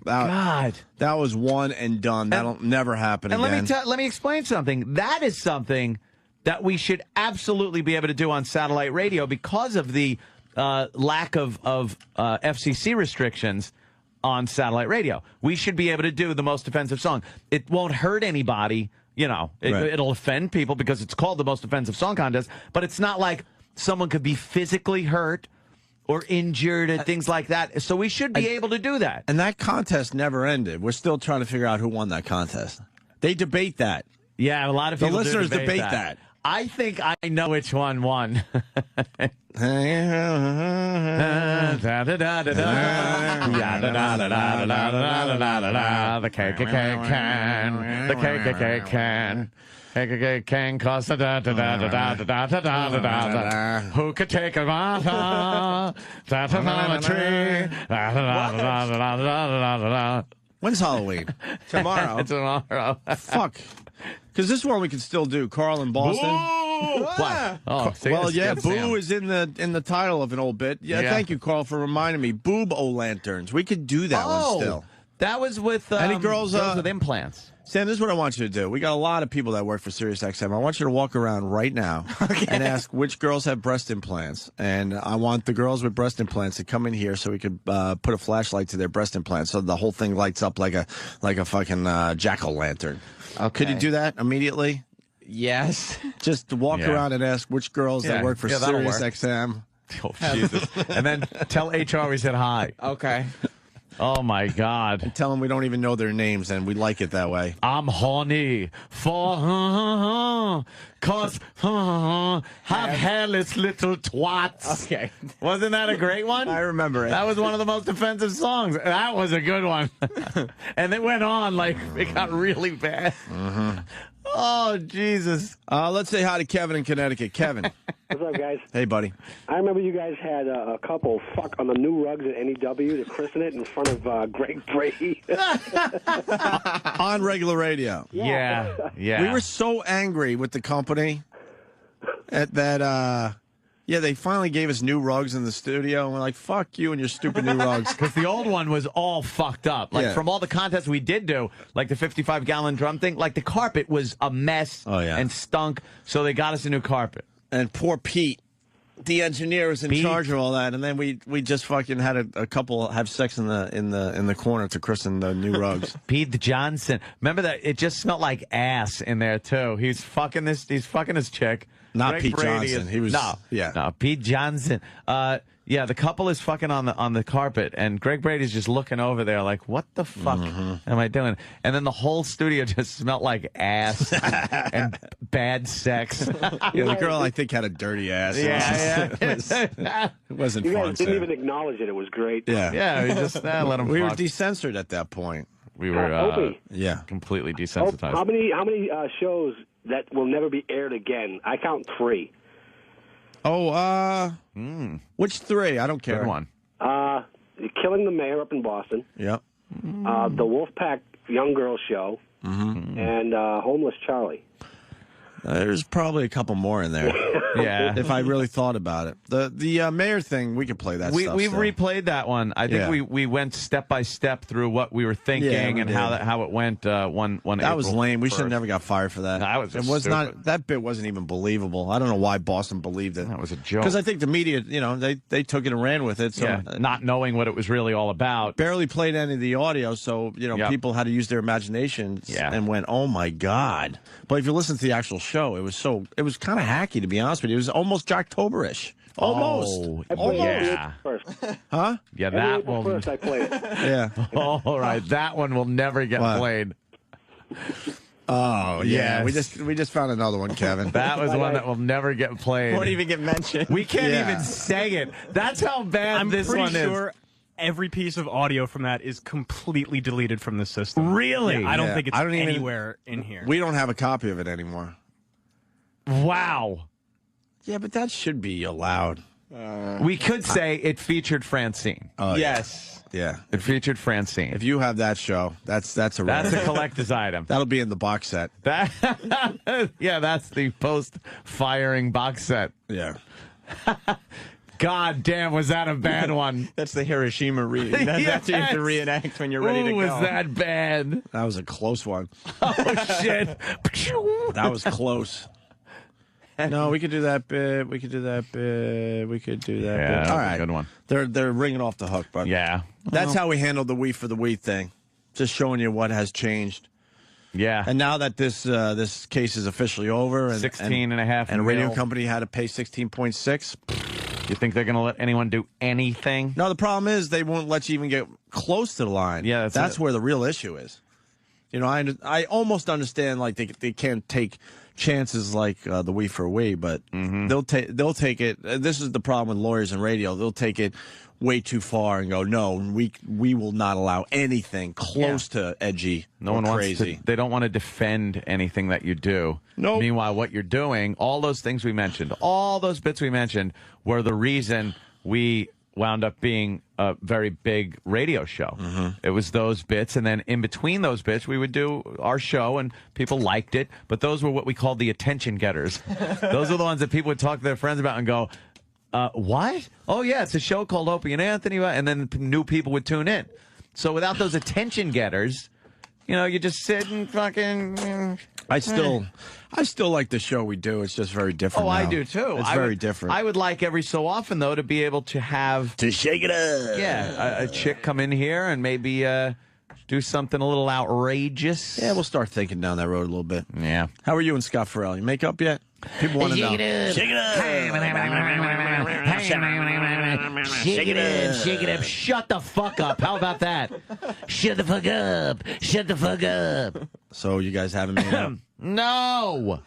and done. That'll never happen and again. let me explain something. That is something that we should absolutely be able to do on satellite radio because of the lack of FCC restrictions on satellite radio. We should be able to do the most offensive song. It won't hurt anybody, you know. It'll offend people because it's called the most offensive song contest, but it's not like someone could be physically hurt or injured and things like that. So we should be able to do that. And that contest never ended. We're still trying to figure out who won that contest. They debate that. Yeah, a lot of people The listeners do debate that. I think I know which one won. The KKK can. The KKK can. KKK can cause da da da da da da da da da da. Who could take a on a tree? When's Halloween? Tomorrow. Tomorrow. Fuck. Because this one we can still do. Carl in Boston. What? Oh, well, yeah, Boo is in the title of an old bit. Yeah, thank you, Carl, for reminding me. Boob-O-Lanterns. We could do that one still. That was with any girls with implants. Sam, this is what I want you to do. We got a lot of people that work for SiriusXM. I want you to walk around right now and ask which girls have breast implants. And I want the girls with breast implants to come in here so we could put a flashlight to their breast implants so the whole thing lights up like a fucking jack-o'-lantern. Okay. Could you do that immediately? Yes. Just walk around and ask which girls that work for SiriusXM. Oh, Jesus. And then tell HR we said hi. Okay. Oh, my God. And tell them we don't even know their names, and we like it that way. I'm horny for cause have hairless little twats. Okay. Wasn't that a great one? I remember it. That was one of the most offensive songs. That was a good one. And it went on, like, it got really bad. Oh, Jesus. Let's say hi to Kevin in Connecticut. Kevin. What's up, guys? Hey, buddy. I remember you guys had a couple fuck on the new rugs at NEW to christen it in front of Greg Brady. On regular radio. Yeah. We were so angry with the company that they finally gave us new rugs in the studio, and we're like, fuck you and your stupid new rugs. Because the old one was all fucked up. Like, from all the contests we did do, like the 55-gallon drum thing, like the carpet was a mess and stunk, so they got us a new carpet. And poor Pete, the engineer, was in charge of all that, and then we just fucking had a couple have sex in the corner to christen the new rugs. Pete Johnson. Remember that? It just smelled like ass in there, too. He's fucking his chick. Not Greg Pete Brady Johnson. Is, he was no, Pete Johnson. Yeah, the couple is fucking on the carpet, and Greg Brady's just looking over there like, what the fuck am I doing? And then the whole studio just smelled like ass and bad sex. Yeah, the girl, I think, had a dirty ass. Yeah. It wasn't You fun. guys didn't even acknowledge it. It was great. Yeah. Yeah, we just let them We were fuck. decensored at that point. We were Opie. completely Oh, desensitized. how many shows that will never be aired again? I count 3. Oh, which 3? I don't care. Good one. Killing the Mayor up in Boston. Yep. The Wolfpack Young Girls Show. And Homeless Charlie. There's probably a couple more in there. Yeah. If I really thought about it. The mayor thing, we could play that stuff. We've still. replayed that one. I think we went step by step through what we were thinking we and did. how it went. One That was April lame. We 1st. should have never got fired for that. That was just it was stupid. not. That bit wasn't even believable. I don't know why Boston believed it. That was a joke. Because I think the media, they took it and ran with it. So Yeah, not knowing what it was really all about. barely played any of the audio, so Yep. people had to use their imaginations and went, "Oh my god!" But if you listen to the actual show, it was kind of hacky, to be honest with you. It was almost Jocktober-ish. Almost. Yeah. First. Huh? Yeah, Every that April one. 1st I played it. Yeah. All right, that one will never get What? played. Oh yeah. Yes. We just found another one, Kevin. That was one that will never get played. Won't even get mentioned. We can't Yeah. even say it. That's how bad I'm this pretty one sure every piece of audio from that is completely deleted from the system. Really? Yeah, I don't Yeah. think it's I don't even- anywhere in here. We don't have a copy of it anymore. is. Wow. Yeah, but that should be allowed. We could say it featured Francine. Oh, Yes. Yeah. It featured Francine. If you have that show, that's a That's rare. a collector's item. That'll be in the box set. That, yeah, that's the post-firing box set. Yeah. God damn, was that a bad one? That's the Hiroshima read. That's what you have to Yes. reenact when you're ready to Ooh, go. was that bad? That was a close one. Oh, shit. That was close. No, we could do that bit. We could do that bit. We could do that Yeah, bit. that All was a right. good one. They're ringing off the hook, but Yeah. that's how we handled the we for the we thing. Just showing you what has changed. Yeah. And now that this case is officially over, and 16 and a half and a radio mil. company had to pay 16.6. You think they're going to let anyone do anything? No, the problem is they won't let you even get close to the line. Yeah, that's it. where the real issue is. I almost understand like they can't take chances like the we for we, but they'll take it. This is the problem with lawyers and radio. They'll take it way too far and go, no, we will not allow anything close to edgy. No or one wants crazy. to. They don't want to defend anything that you do. Nope. Meanwhile, what you're doing, all those things we mentioned, all those bits we mentioned, were the reason we wound up being a very big radio show. It was those bits, and then in between those bits, we would do our show, and people liked it. But those were what we called the attention getters. Those are the ones that people would talk to their friends about and go, what? Oh, yeah, it's a show called Opie and Anthony, and then new people would tune in. So without those attention getters, you just sit and fucking... I still like the show we do. It's just very different. Oh, I now. do too. It's very different. I would like every so often, though, to be able to have... To shake it up. Yeah, a chick come in here and maybe do something a little outrageous. Yeah, we'll start thinking down that road a little bit. Yeah. How are you and Scott Farrell? You make up yet? People want to know. Shake it up. Shake it up. Shake it up. Shut the fuck up. How about that? Shut the fuck up. Shut the fuck up. So you guys haven't made up? No.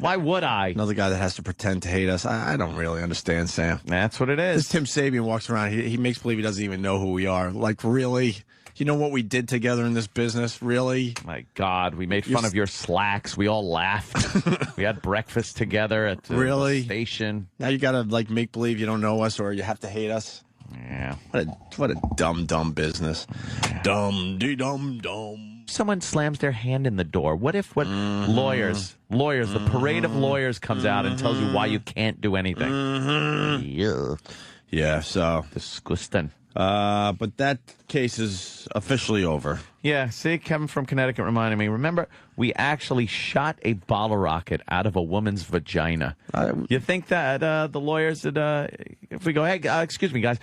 Why would I? Another guy that has to pretend to hate us. I don't really understand, Sam. That's what it This is. Tim Sabian walks around. He makes believe he doesn't even know who we are. Like, really? You know what we did together in this business? Really? My God, we made fun of your slacks. We all laughed. We had breakfast together at the Really? station. Now you got to, like, make believe you don't know us or you have to hate us? Yeah. What a dumb business. Dumb. Someone slams their hand in the door. What if lawyers, the parade of lawyers comes out and tells you why you can't do anything? Yeah. Yeah, so. Disgusting. But that case is officially over. Yeah, see, Kevin from Connecticut reminded me. Remember, we actually shot a bottle rocket out of a woman's vagina. You think that the lawyers would, if we go, hey, excuse me, guys,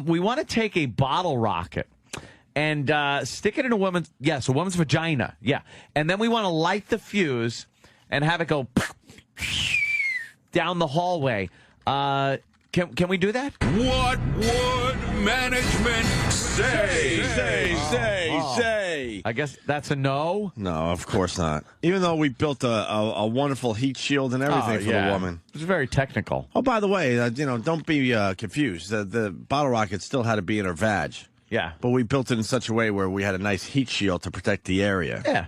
we want to take a bottle rocket and stick it in a woman's vagina. Yeah. And then we want to light the fuse and have it go down the hallway. Can we do that? What would management say? Say. I guess that's a no. No, of course not. Even though we built a wonderful heat shield and everything for the woman. It was very technical. Oh, by the way, don't be confused. The bottle rocket still had to be in her vag. Yeah. But we built it in such a way where we had a nice heat shield to protect the area. Yeah.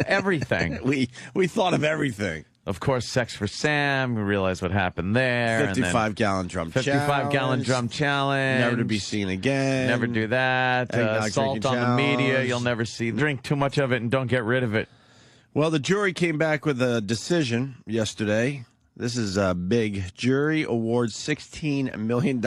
Everything. We thought of everything. Of course, Sex for Sam. We realized what happened there. 55-gallon drum challenge. 55-gallon drum challenge. Never to be seen again. Never do that. Assault on the media. You'll never see. Drink too much of it and don't get rid of it. Well, the jury came back with a decision yesterday. This is a big. Jury awards $16 million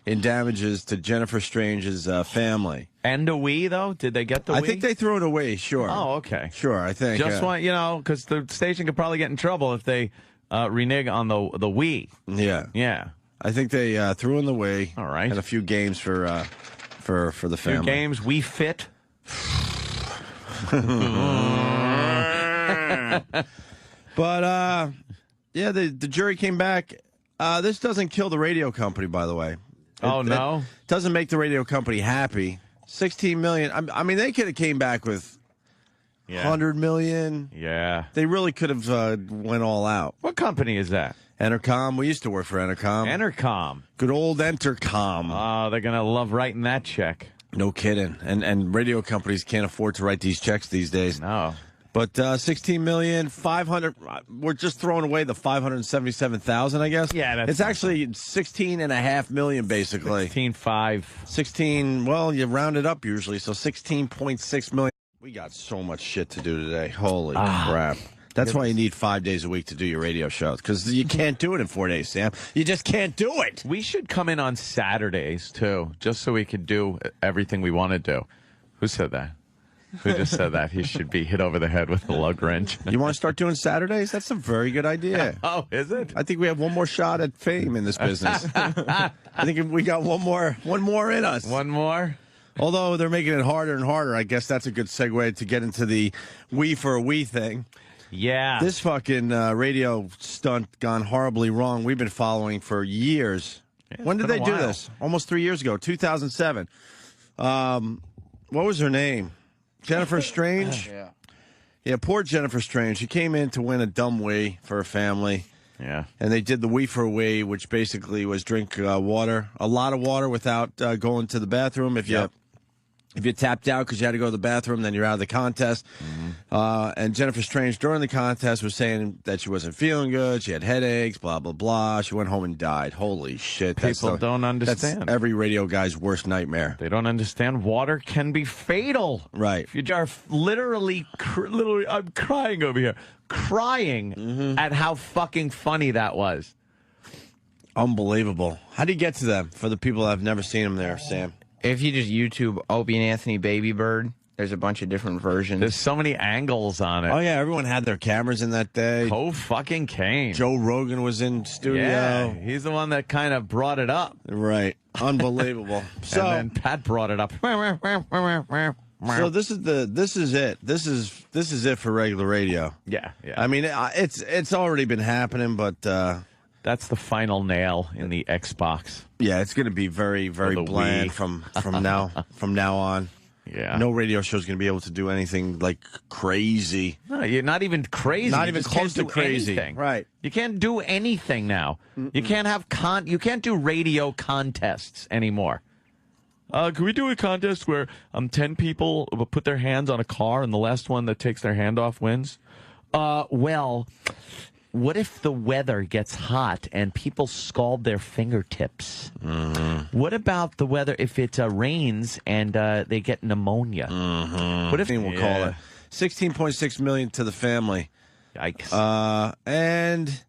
in damages to Jennifer Strange's family. And a we, though? Did they get the we? I think they threw it away, sure. Oh, okay. Sure, I think. Just want, because the station could probably get in trouble if they renege on the we. Yeah. Yeah. I think they threw in the way. All right. And a few games for the family. Few games, we fit. But, yeah, the jury came back. This doesn't kill the radio company, by the way. No? It doesn't make the radio company happy. $16 million. I mean, they could have came back with $100 million. Yeah. They really could have went all out. What company is that? Entercom. We used to work for Entercom. Entercom. Good old Entercom. Oh, they're going to love writing that check. No kidding. And radio companies can't afford to write these checks these days. No. But $16 million, $500. We're just throwing away the $577,000, I guess. Yeah, it's actually $16.5 million, basically. 16.5. 16. Well, you round it up usually, so $16.6 million. We got so much shit to do today. Holy crap! That's why you need 5 days a week to do your radio shows, because you can't do it in 4 days, Sam. You just can't do it. We should come in on Saturdays too, just so we could do everything we want to do. Who said that? Who just said that? He should be hit over the head with a lug wrench. You want to start doing Saturdays? That's a very good idea. Oh, is it? I think we have one more shot at fame in this business. I think we got one more in us. One more? Although they're making it harder and harder, I guess that's a good segue to get into the we for a we thing. Yeah. This fucking radio stunt gone horribly wrong. We've been following for years. Yeah, when did they do while. this? Almost 3 years ago, 2007. What was her name? Jennifer Strange? Yeah, poor Jennifer Strange. She came in to win a dumb we for her family. Yeah. And they did the we for a we, which basically was drink water, a lot of water without going to the bathroom. If you tapped out because you had to go to the bathroom, then you're out of the contest. And Jennifer Strange, during the contest, was saying that she wasn't feeling good. She had headaches, blah, blah, blah. She went home and died. Holy shit. People don't understand. That's every radio guy's worst nightmare. They don't understand water can be fatal. Right. If you are literally, I'm crying over here, crying at how fucking funny that was. Unbelievable. How do you get to them for the people that have never seen them there, Sam? If you just YouTube Opie and Anthony Baby Bird, there's a bunch of different versions. There's so many angles on it. Oh, yeah. Everyone had their cameras in that day. Fucking Kane. Joe Rogan was in studio. Yeah, he's the one that kind of brought it up. Right. Unbelievable. And then Pat brought it up. So this is it. This is it for regular radio. Yeah. I mean, it's already been happening, but that's the final nail in the Xbox. Yeah, it's going to be very, very bland from now on. Yeah. No radio show is going to be able to do anything like crazy. No, you're not even crazy. Not You even just close can't to do crazy. anything. Right. You can't do anything now. You can't have you can't do radio contests anymore. Can we do a contest where 10 people will put their hands on a car and the last one that takes their hand off wins? Well, what if the weather gets hot and people scald their fingertips? What about the weather if it rains and they get pneumonia? What if we'll call it $16.6 million to the family? Yikes! And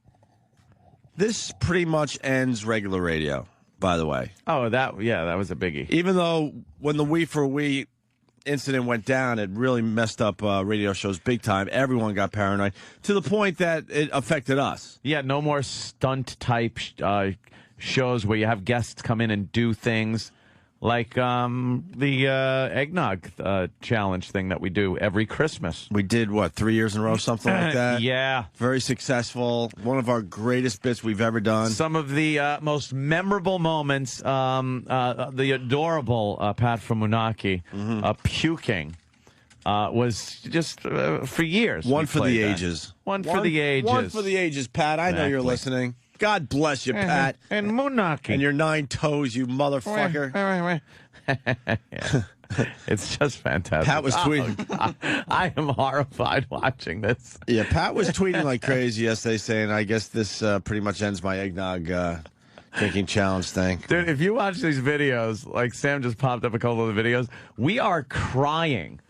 this pretty much ends regular radio. By the way. Oh, that was a biggie. Even though when the we for we incident went down, it really messed up radio shows big time. Everyone got paranoid to the point that it affected us. Yeah, no more stunt type shows where you have guests come in and do things. like the eggnog challenge thing that we do every Christmas. We did, what, 3 years in a row, something like that? Yeah. Very successful. One of our greatest bits we've ever done. Some of the most memorable moments, the adorable Pat from Munaki puking was just for years. One for the ages. One for the ages. One for the ages, Pat. I know you're listening. God bless you, Pat. And Munaki. And your 9 toes, you motherfucker. It's just fantastic. Pat was tweeting. I am horrified watching this. Yeah, Pat was tweeting like crazy yesterday saying, I guess this pretty much ends my eggnog drinking challenge thing. Dude, if you watch these videos, like Sam just popped up a couple of the videos, we are crying.